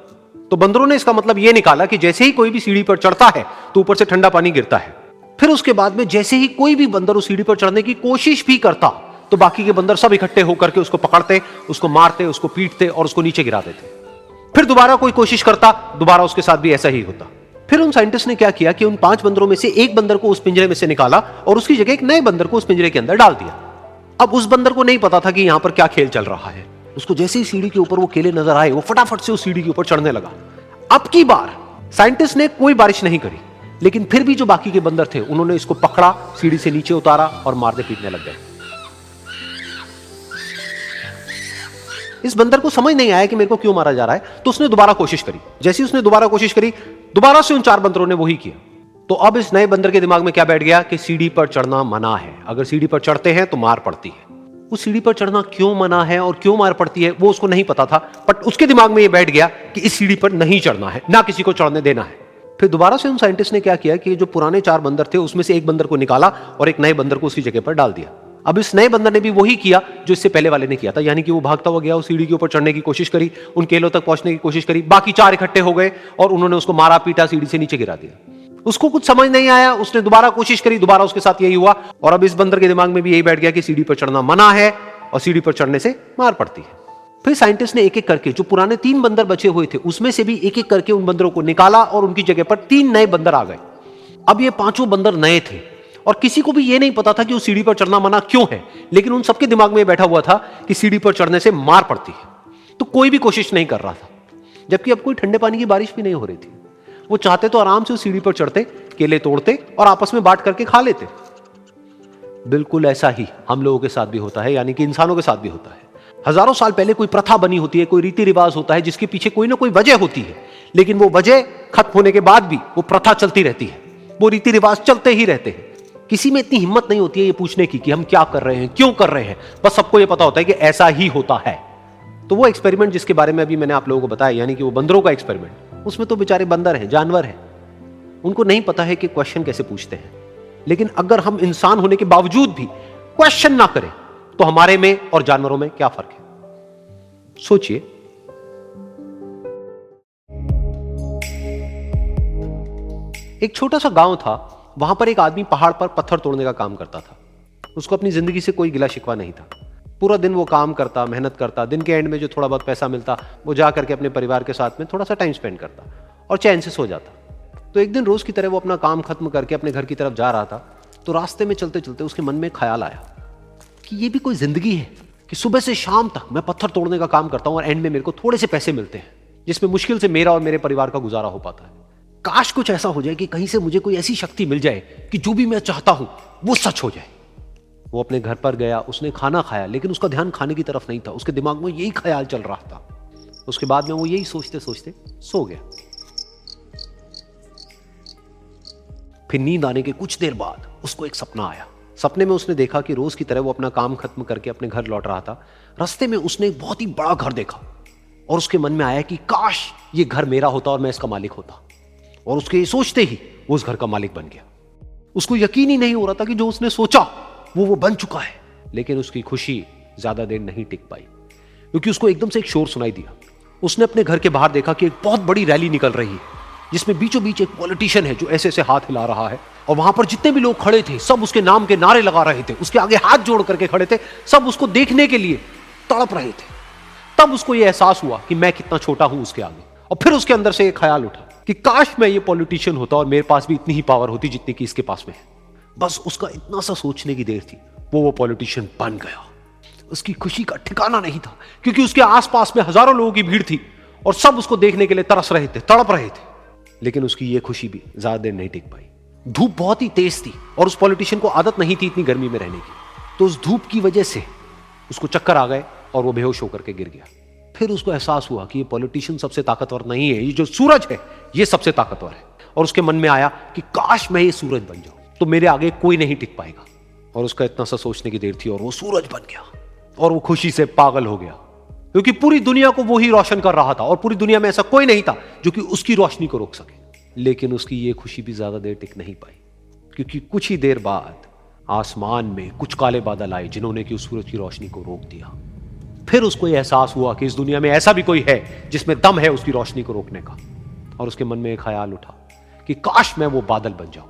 Speaker 1: तो बंदरों ने इसका मतलब यह निकाला कि जैसे ही कोई भी सीढ़ी पर चढ़ता है तो ऊपर से ठंडा पानी गिरता है। फिर उसके बाद में जैसे ही कोई भी बंदर उस सीढ़ी पर चढ़ने की कोशिश भी करता तो बाकी के बंदर सब इकट्ठे होकर के उसको पकड़ते, उसको मारते, उसको पीटते और उसको नीचे गिरा देते। फिर दोबारा कोई कोशिश करता, दोबारा उसके साथ भी ऐसा ही होता। फिर उन साइंटिस्ट ने क्या किया कि उन 5 बंदरों में से एक बंदर को उस पिंजरे में से निकाला और उसकी जगह एक नए बंदर को उस पिंजरे के अंदर डाल दिया। अब उस बंदर को नहीं पता था कि यहां पर क्या खेल चल रहा है। उसको जैसे ही सीढ़ी के ऊपर वो केले नजर आए, वो फटाफट से उस सीढ़ी के ऊपर चढ़ने लगा। अब की बार साइंटिस्ट ने कोई बारिश नहीं करी, लेकिन फिर भी जो बाकी के बंदर थे उन्होंने इसको पकड़ा, सीढ़ी से नीचे उतारा और मारने पीटने लग गए। इस बंदर को समझ नहीं आया कि मेरे को क्यों मारा जा रहा है, तो उसने दोबारा कोशिश करी। जैसे ही उसने दोबारा कोशिश करी, दोबारा से उन 4 बंदरों ने वही किया। तो अब इस नए बंदर के दिमाग में क्या बैठ गया कि सीढ़ी पर चढ़ना मना है, अगर सीढ़ी पर चढ़ते हैं तो मार पड़ती है। उस सीढ़ी पर चढ़ना क्यों मना है और क्यों मार पड़ती है वो उसको नहीं पता था, बट उसके दिमाग में ये बैठ गया कि इस सीढ़ी पर नहीं चढ़ना है, ना किसी को चढ़ने देना है। फिर दोबारा से उन साइंटिस्ट ने क्या किया कि जो पुराने 4 बंदर थे उसमें से एक बंदर को निकाला और एक नए बंदर को उसकी जगह पर डाल दिया। अब इस नए बंदर ने भी वही किया जो इससे पहले वाले ने किया था, यानी कि वो भागता हुआ गया, उस सीढ़ी के ऊपर चढ़ने की कोशिश करी, उन केलों तक पहुंचने की कोशिश करी, बाकी 4 इकट्ठे हो गए और उन्होंने उसको मारा पीटा, सीढ़ी से नीचे गिरा दिया। उसको कुछ समझ नहीं आया, उसने दोबारा कोशिश करी, दोबारा उसके साथ यही हुआ। और अब इस बंदर के दिमाग में भी यही बैठ गया कि सीढ़ी पर चढ़ना मना है और सीढ़ी पर चढ़ने से मार पड़ती है। फिर साइंटिस्ट ने एक एक करके जो पुराने 3 बंदर बचे हुए थे उसमें से भी एक एक करके उन बंदरों को निकाला और उनकी जगह पर 3 नए बंदर आ गए। अब ये 5 बंदर नए थे और किसी को भी ये नहीं पता था कि उस सीढ़ी पर चढ़ना मना क्यों है, लेकिन उन सबके दिमाग में बैठा हुआ था कि सीढ़ी पर चढ़ने से मार पड़ती है। तो कोई भी कोशिश नहीं कर रहा था, जबकि अब कोई ठंडे पानी की बारिश भी नहीं हो रही थी। वो चाहते तो आराम से उस सीढ़ी पर चढ़ते, केले तोड़ते और आपस में बांट करके खा लेते। बिल्कुल ऐसा ही हम लोगों के साथ भी होता है, यानी कि इंसानों के साथ भी होता है। हजारों साल पहले कोई प्रथा बनी होती है, कोई रीति रिवाज होता है जिसके पीछे कोई ना कोई वजह होती है, लेकिन वो वजह खत्म होने के बाद भी वो प्रथा चलती रहती है, वो रीति रिवाज चलते ही रहते हैं। किसी में इतनी हिम्मत नहीं होती है ये पूछने की कि हम क्या कर रहे हैं, क्यों कर रहे हैं। बस सबको ये पता होता है कि ऐसा ही होता है। तो वो एक्सपेरिमेंट जिसके बारे में अभी मैंने आप लोगों को बताया, यानी कि वो बंदरों का एक्सपेरिमेंट, उसमें तो बेचारे बंदर हैं, जानवर हैं, उनको नहीं पता है कि क्वेश्चन कैसे पूछते हैं। लेकिन अगर हम इंसान होने के बावजूद भी क्वेश्चन ना करें तो हमारे में और जानवरों में क्या फर्क है, सोचिए। एक छोटा सा गांव था, वहां पर एक आदमी पहाड़ पर पत्थर तोड़ने का काम करता था। उसको अपनी जिंदगी से कोई गिला शिकवा नहीं था। पूरा दिन वो काम करता, मेहनत करता, दिन के एंड में जो थोड़ा बहुत पैसा मिलता वो जा करके अपने परिवार के साथ में थोड़ा सा टाइम स्पेंड करता और चैन से सो जाता। तो एक दिन रोज की तरह वो अपना काम खत्म करके अपने घर की तरफ जा रहा था, तो रास्ते में चलते चलते उसके मन में ख्याल आया कि ये भी कोई जिंदगी है कि सुबह से शाम तक मैं पत्थर तोड़ने का काम करता हूं और एंड में मेरे को थोड़े से पैसे मिलते हैं, जिसमें मुश्किल से मेरा और मेरे परिवार का गुजारा हो पाता है। काश कुछ ऐसा हो जाए कि कहीं से मुझे कोई ऐसी शक्ति मिल जाए कि जो भी मैं चाहता हूं वो सच हो जाए। वो अपने घर पर गया, उसने खाना खाया, लेकिन उसका ध्यान खाने की तरफ नहीं था, उसके दिमाग में यही ख्याल चल रहा था। उसके बाद में वो यही सोचते सोचते सो गया। फिर नींद आने के कुछ देर बाद उसको एक सपना आया। सपने में उसने देखा कि रोज की तरह वो अपना काम खत्म करके अपने घर लौट रहा था। रास्ते में उसने एक बहुत ही बड़ा घर देखा और उसके मन में आया कि काश ये घर मेरा होता और मैं इसका मालिक होता। और उसके ये सोचते ही वो उस घर का मालिक बन गया। उसको यकीन ही नहीं हो रहा था कि जो उसने सोचा वो बन चुका है। लेकिन उसकी खुशी ज्यादा देर नहीं टिक पाई, क्योंकि उसको एकदम से एक शोर सुनाई दिया। उसने अपने घर के बाहर देखा कि एक बहुत बड़ी रैली निकल रही है, जिसमें बीचों बीच एक पॉलिटिशियन है जो ऐसे ऐसे हाथ हिला रहा है, और वहां पर जितने भी लोग खड़े थे सब उसके नाम के नारे लगा रहे थे, उसके आगे हाथ जोड़ करके खड़े थे, सब उसको देखने के लिए तड़प रहे थे। तब उसको यह एहसास हुआ कि मैं कितना छोटा हूं उसके आगे। और फिर उसके अंदर से एक ख्याल उठा कि काश मैं ये पॉलिटिशियन होता और मेरे पास भी इतनी ही पावर होती जितनी कि इसके पास में है। बस उसका इतना सा सोचने की देर थी, वो पॉलिटिशियन बन गया। उसकी खुशी का ठिकाना नहीं था, क्योंकि उसके आसपास में हजारों लोगों की भीड़ थी और सब उसको देखने के लिए तरस रहे थे, तड़प रहे थे। लेकिन उसकी ये खुशी भी ज्यादा देर नहीं टिक पाई। धूप बहुत ही तेज थी और उस पॉलिटिशियन को आदत नहीं थी इतनी गर्मी में रहने की, तो उस धूप की वजह से उसको चक्कर आ गए और वो बेहोश होकर के गिर गया। फिर उसको एहसास हुआ कि ये पॉलिटिशियन सबसे ताकतवर नहीं है, ये जो सूरज है ये सबसे ताकतवर है। और उसके मन में आया कि काश मैं ये सूरज बन जाऊं तो मेरे आगे कोई नहीं टिक पाएगा। और उसका इतना सा सोचने की देर थी और वो सूरज बन गया और वो खुशी से पागल हो गया, क्योंकि पूरी दुनिया को वो ही रोशन कर रहा था और पूरी दुनिया में ऐसा कोई नहीं था जो कि उसकी रोशनी को रोक सके। लेकिन उसकी ये खुशी भी ज्यादा देर टिक नहीं पाई, क्योंकि कुछ ही देर बाद आसमान में कुछ काले बादल आए जिन्होंने कि उस सूरज की रोशनी को रोक दिया। फिर उसको यह एहसास हुआ कि इस दुनिया में ऐसा भी कोई है जिसमें दम है उसकी रोशनी को रोकने का। और उसके मन में एक ख्याल उठा कि काश मैं वो बादल बन जाऊं।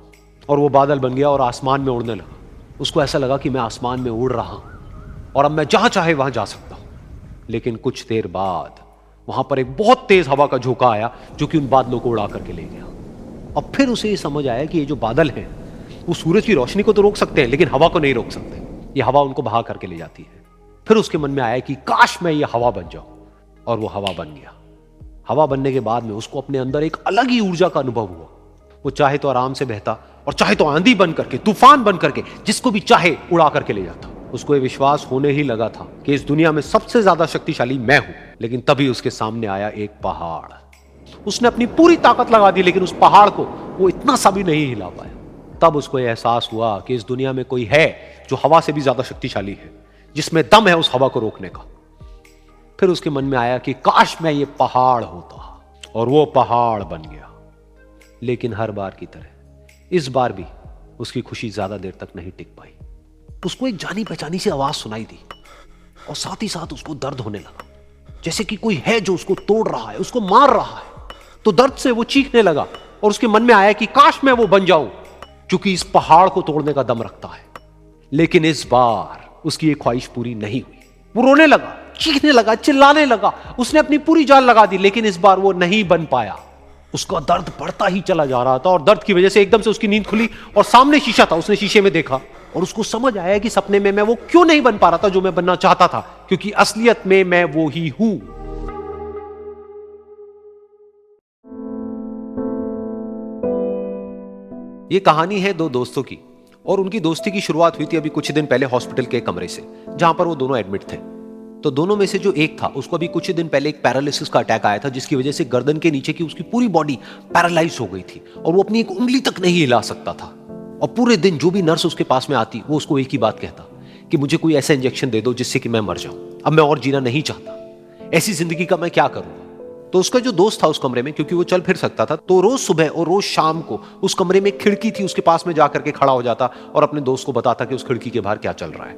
Speaker 1: और वो बादल बन गया और आसमान में उड़ने लगा। उसको ऐसा लगा कि मैं आसमान में उड़ रहा हूं और अब मैं जहां चाहे वहां जा सकता हूं। लेकिन कुछ देर बाद वहां पर एक बहुत तेज हवा का झोंका आया जो कि उन बादलों को उड़ा करके ले गया। अब फिर उसे ये समझ आया कि ये जो बादल हैं वो सूरज की रोशनी को तो रोक सकते हैं, लेकिन हवा को नहीं रोक सकते। ये हवा उनको बहा करके ले जाती है। फिर उसके मन में आया कि काश मैं ये हवा बन जाऊं, और वो हवा बन गया। हवा बनने के बाद में उसको अपने अंदर एक अलग ही ऊर्जा का अनुभव हुआ। वो चाहे तो आराम से बहता और चाहे तो आंधी बन करके, तूफान बन करके, जिसको भी चाहे उड़ा करके ले जाता। उसको ये विश्वास होने ही लगा था कि इस दुनिया में सबसे ज्यादा शक्तिशाली मैं हूं। लेकिन तभी उसके सामने आया एक पहाड़। उसने अपनी पूरी ताकत लगा दी, लेकिन उस पहाड़ को वो इतना सा भी नहीं हिला पाया। तब उसको यह एहसास हुआ कि इस दुनिया में कोई है जो हवा से भी ज्यादा शक्तिशाली है, जिसमें दम है उस हवा को रोकने का। फिर उसके मन में आया कि काश मैं ये पहाड़ होता, और वो पहाड़ बन गया। लेकिन हर बार की तरह इस बार भी उसकी खुशी ज्यादा देर तक नहीं टिक पाई। उसको एक जानी पहचानी सी आवाज सुनाई दी और साथ ही साथ उसको दर्द होने लगा, जैसे कि कोई है जो उसको तोड़ रहा है, उसको मार रहा है। तो दर्द से वो चीखने लगा और उसके मन में आया कि काश मैं वो बन जाऊं, क्योंकि इस पहाड़ को तोड़ने का दम रखता है। लेकिन इस बार उसकी ये ख्वाहिश पूरी नहीं हुई। वो रोने लगा, चीखने लगा, चिल्लाने लगा, उसने अपनी पूरी जान लगा दी, लेकिन इस बार वो नहीं बन पाया। उसका दर्द बढ़ता ही चला जा रहा था और दर्द की वजह से एकदम से उसकी नींद खुली और सामने शीशा था। उसने शीशे में देखा और उसको समझ आया कि सपने में मैं वो क्यों नहीं बन पा रहा था जो मैं बनना चाहता था, क्योंकि असलियत में मैं वो ही हूं। ये कहानी है दो दोस्तों की, और उनकी दोस्ती की शुरुआत हुई थी अभी कुछ दिन पहले हॉस्पिटल के कमरे से, जहां पर वो दोनों एडमिट थे। तो दोनों में से जो एक था, उसको अभी कुछ दिन पहले एक पैरालिसिस का अटैक आया था, जिसकी वजह से गर्दन के नीचे की उसकी पूरी बॉडी पैरालाइज हो गई थी और वो अपनी एक उंगली तक नहीं हिला सकता था। और पूरे दिन जो भी नर्स उसके पास में आती, वो उसको एक ही बात कहता कि मुझे कोई ऐसा इंजेक्शन दे दो जिससे कि मैं मर जाऊं, अब मैं और जीना नहीं चाहता, ऐसी जिंदगी का मैं क्या करूंगा। तो उसका जो दोस्त था उस कमरे में, क्योंकि वो चल फिर सकता था, तो रोज सुबह और रोज शाम को उस कमरे में एक खिड़की थी, उसके पास में जाकर के खड़ा हो जाता और अपने दोस्त को बताता कि उस खिड़की के बाहर क्या चल रहा है।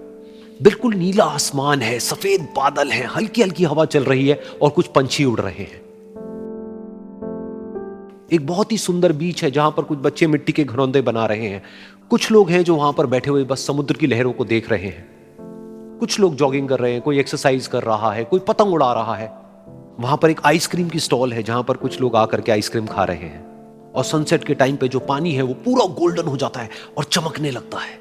Speaker 1: बिल्कुल नीला आसमान है, सफेद बादल है, हल्की हल्की हवा चल रही है और कुछ पंछी उड़ रहे हैं। एक बहुत ही सुंदर बीच है जहां पर कुछ बच्चे मिट्टी के घरौंदे बना रहे हैं। कुछ लोग हैं जो वहां पर बैठे हुए बस समुद्र की लहरों को देख रहे हैं। कुछ लोग जॉगिंग कर रहे हैं, कोई एक्सरसाइज कर रहा है, कोई पतंग उड़ा रहा है। वहां पर एक आइसक्रीम की स्टॉल है जहां पर कुछ लोग आकर के आइसक्रीम खा रहे हैं। और सनसेट के टाइम पे जो पानी है वो पूरा गोल्डन हो जाता है और चमकने लगता है।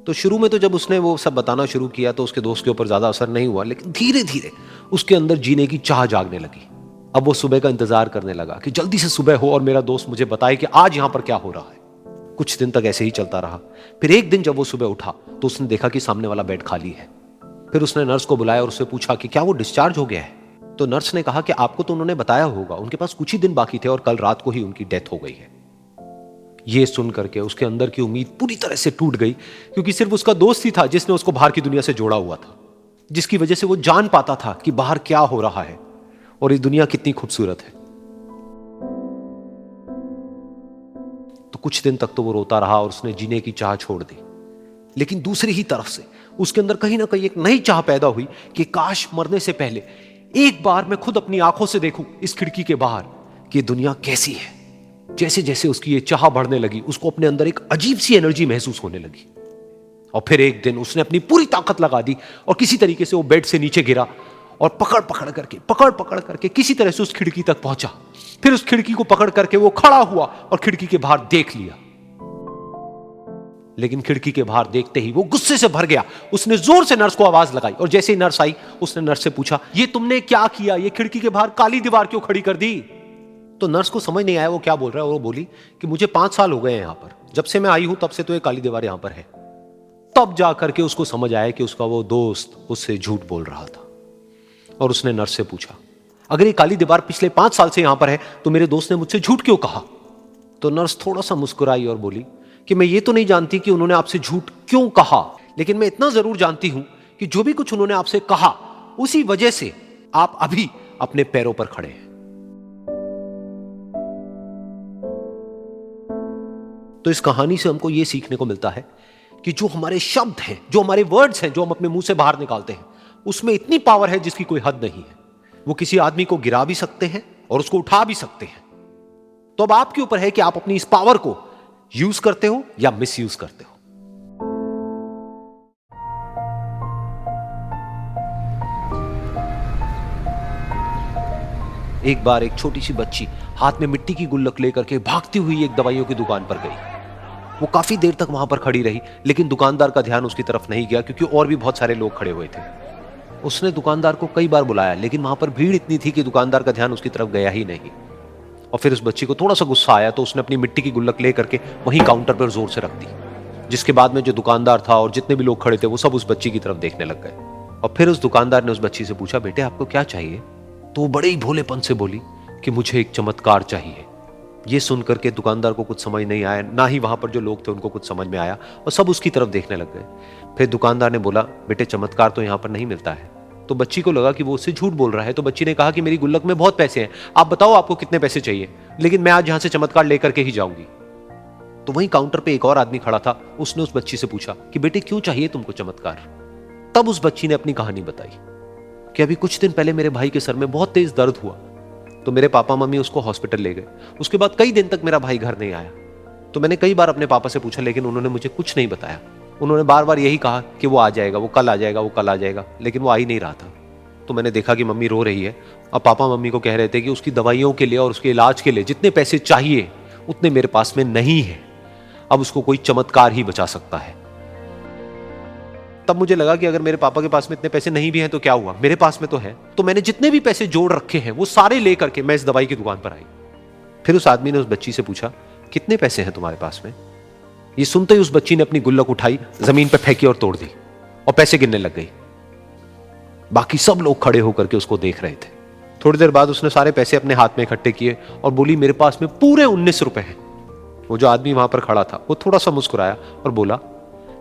Speaker 1: तो शुरू में तो जब उसने वो सब बताना शुरू किया तो उसके दोस्त के ऊपर ज्यादा असर नहीं हुआ, लेकिन धीरे धीरे उसके अंदर जीने की चाह जागने लगी। अब वो सुबह का इंतजार करने लगा कि जल्दी से सुबह हो और मेरा दोस्त मुझे बताए कि आज यहां पर क्या हो रहा है। कुछ दिन तक ऐसे ही चलता रहा। फिर एक दिन जब वो सुबह उठा तो उसने देखा कि सामने वाला बेड खाली है। फिर उसने नर्स को बुलाया और उससे पूछा कि क्या वो डिस्चार्ज हो गया है। तो नर्स ने कहा कि आपको तो उन्होंने बताया होगा, उनके पास कुछ ही दिन बाकी थे और कल रात को ही उनकी डेथ हो गई है। ये सुन करके उसके अंदर की उम्मीद पूरी तरह से टूट गई, क्योंकि सिर्फ उसका दोस्त ही था जिसने उसको बाहर की दुनिया से जोड़ा हुआ था, जिसकी वजह से वो जान पाता था कि बाहर क्या हो रहा है और ये दुनिया कितनी खूबसूरत है। तो कुछ दिन तक तो वो रोता रहा और उसने जीने की चाह छोड़ दी। लेकिन दूसरी ही तरफ से उसके अंदर कहीं ना कहीं एक नई चाह पैदा हुई कि काश मरने से पहले एक बार मैं खुद अपनी आंखों से देखूं इस खिड़की के बाहर कि दुनिया कैसी है। जैसे जैसे उसकी ये चाह बढ़ने लगी, उसको अपने अंदर एक अजीब सी एनर्जी महसूस होने लगी। और फिर एक दिन उसने अपनी पूरी ताकत लगा दी और किसी तरीके से वो बेड से नीचे गिरा और पकड़ पकड़ करके किसी तरह से उस खिड़की तक पहुंचा। फिर उस खिड़की को पकड़ करके वो खड़ा हुआ और खिड़की के बाहर देख लिया। लेकिन खिड़की के बाहर देखते ही वो गुस्से से भर गया। उसने जोर से नर्स को आवाज लगाई और जैसे ही नर्स आई उसने नर्स से पूछा, ये तुमने क्या किया, ये खिड़की के बाहर काली दीवार क्यों खड़ी कर दी। तो नर्स को समझ नहीं आया वो क्या बोल रहा है और वो बोली कि मुझे 5 साल हो गए हैं यहां पर, जब से मैं आई हूं तब से तो ये काली दीवार यहां पर है। तब जाकर के उसको समझ आया कि उसका वो दोस्त उससे झूठ बोल रहा था। और उसने नर्स से पूछा, अगर ये काली दीवार पिछले 5 साल से यहां पर है तो मेरे दोस्त ने मुझसे झूठ क्यों कहा। तो नर्स थोड़ा सा मुस्कुराई और बोली कि मैं ये तो नहीं जानती कि उन्होंने आपसे झूठ क्यों कहा, लेकिन मैं इतना जरूर जानती हूं कि जो भी कुछ उन्होंने आपसे कहा उसी वजह से आप अभी अपने पैरों पर खड़े हैं। तो इस कहानी से हमको यह सीखने को मिलता है कि जो हमारे शब्द हैं, जो हमारे वर्ड्स हैं, जो हम अपने मुंह से बाहर निकालते हैं, उसमें इतनी पावर है जिसकी कोई हद नहीं है। वो किसी आदमी को गिरा भी सकते हैं और उसको उठा भी सकते हैं। तो अब आपके ऊपर है कि आप अपनी इस पावर को यूज करते हो या मिस यूज करते हो। एक बार एक छोटी सी बच्ची हाथ में मिट्टी की गुल्लक लेकर के भागती हुई एक दवाइयों की दुकान पर गई। वो काफी देर तक वहां पर खड़ी रही, लेकिन दुकानदार का ध्यान उसकी तरफ नहीं गया क्योंकि और भी बहुत सारे लोग खड़े हुए थे। उसने दुकानदार को कई बार बुलाया, लेकिन वहां पर भीड़ इतनी थी कि दुकानदार का ध्यान उसकी तरफ गया ही नहीं। और फिर उस बच्ची को थोड़ा सा गुस्सा आया तो उसने अपनी मिट्टी की गुल्लक लेकर के वहीं काउंटर पर जोर से रख दी, जिसके बाद में जो दुकानदार था और जितने भी लोग खड़े थे वो सब उस बच्ची की तरफ देखने लग गए। और फिर उस दुकानदार ने उस बच्ची से पूछा, बेटे आपको क्या चाहिए। तो वो बड़े ही भोलेपन से बोली कि मुझे एक चमत्कार चाहिए। ये सुनकर के दुकानदार को कुछ समझ नहीं आया, ना ही वहां पर जो लोग थे उनको कुछ समझ में आया और सब उसकी तरफ देखने लग गए। फिर दुकानदार ने बोला, बेटे चमत्कार तो यहाँ पर नहीं मिलता है। तो बच्ची को लगा कि वो उससे झूठ बोल रहा है। तो बच्ची ने कहा कि मेरी गुल्लक में बहुत पैसे हैं, आप बताओ आपको कितने पैसे चाहिए, लेकिन मैं आज यहां से चमत्कार लेकर के ही जाऊंगी। तो वहीं काउंटर पे एक और आदमी खड़ा था, उसने उस बच्ची से पूछा कि बेटे क्यों चाहिए तुमको चमत्कार। तब उस बच्ची ने अपनी कहानी बताई कि अभी कुछ दिन पहले मेरे भाई के सर में बहुत तेज दर्द हुआ तो मेरे पापा मम्मी उसको हॉस्पिटल ले गए। उसके बाद कई दिन तक मेरा भाई घर नहीं आया। तो मैंने कई बार अपने पापा से पूछा, लेकिन उन्होंने मुझे कुछ नहीं बताया। उन्होंने बार बार यही कहा कि वो आ जाएगा, वो कल आ जाएगा, वो कल आ जाएगा, लेकिन वो आ ही नहीं रहा था। तो मैंने देखा कि मम्मी रो रही है। अब पापा मम्मी को कह रहे थे कि उसकी दवाइयों के लिए और उसके इलाज के लिए जितने पैसे चाहिए उतने मेरे पास में नहीं है। अब उसको कोई चमत्कार ही बचा सकता है। तब मुझे लगा कि अगर मेरे पापा के पास में इतने पैसे नहीं भी हैं तो क्या हुआ, मेरे पास में तो है। तो मैंने जितने भी पैसे जोड़ रखे हैं वो सारे लेकर के मैं इस दवाई की दुकान पर आई। फिर उस आदमी ने उस बच्ची से पूछा, कितने पैसे हैं तुम्हारे पास में? ये सुनते ही उस बच्ची ने अपनी गुल्लक उठाई, जमीन पर फेंकी और तोड़ दी और पैसे गिनने लग गई। बाकी सब लोग खड़े होकर के उसको देख रहे थे। थोड़ी देर बाद उसने सारे पैसे अपने हाथ में इकट्ठे किए और बोली, मेरे पास में पूरे 19 रुपए हैं। वो जो आदमी वहां पर खड़ा था वो थोड़ा सा मुस्कुराया और बोला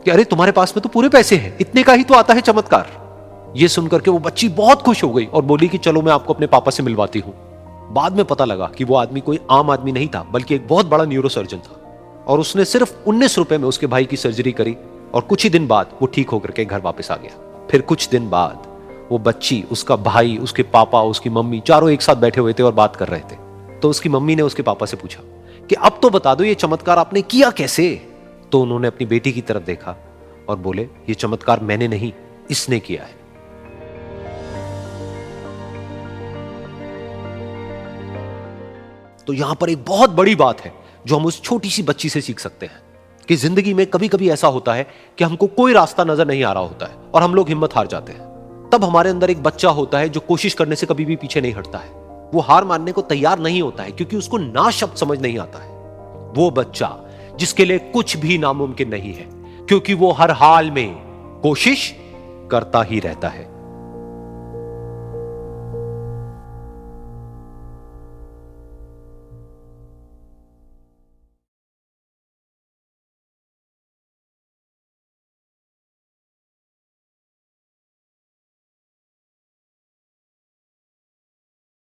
Speaker 1: कि अरे तुम्हारे पास में तो पूरे पैसे हैं, इतने का ही तो आता है चमत्कार। ये सुनकर के वो बच्ची बहुत खुश हो गई और बोली कि चलो मैं आपको अपने पापा से मिलवाती हूं। बाद में पता लगा कि वो आदमी कोई आम आदमी नहीं था, बल्कि एक बहुत बड़ा न्यूरोसर्जन था और उसने सिर्फ 19 रुपए में उसके भाई की सर्जरी करी और कुछ ही दिन बाद वो ठीक होकर के घर वापस आ गया। फिर कुछ दिन बाद वो बच्ची, उसका भाई, उसके पापा, उसकी मम्मी चारों एक साथ बैठे हुए थे और बात कर रहे थे। तो उसकी मम्मी ने उसके पापा से पूछा कि अब तो बता दो ये चमत्कार आपने किया कैसे? तो उन्होंने अपनी बेटी की तरफ देखा और बोले, ये चमत्कार मैंने नहीं, इसने किया है। तो यहां पर एक बहुत बड़ी बात है जो हम उस छोटी सी बच्ची से सीख सकते हैं कि जिंदगी में कभी कभी ऐसा होता है कि हमको कोई रास्ता नजर नहीं आ रहा होता है और हम लोग हिम्मत हार जाते हैं। तब हमारे अंदर एक बच्चा होता है जो कोशिश करने से कभी भी पीछे नहीं हटता है। वो हार मानने को तैयार नहीं होता है क्योंकि उसको ना शब्द समझ नहीं आता है। वो बच्चा जिसके लिए कुछ भी नामुमकिन नहीं है, क्योंकि वो हर हाल में कोशिश करता ही रहता है।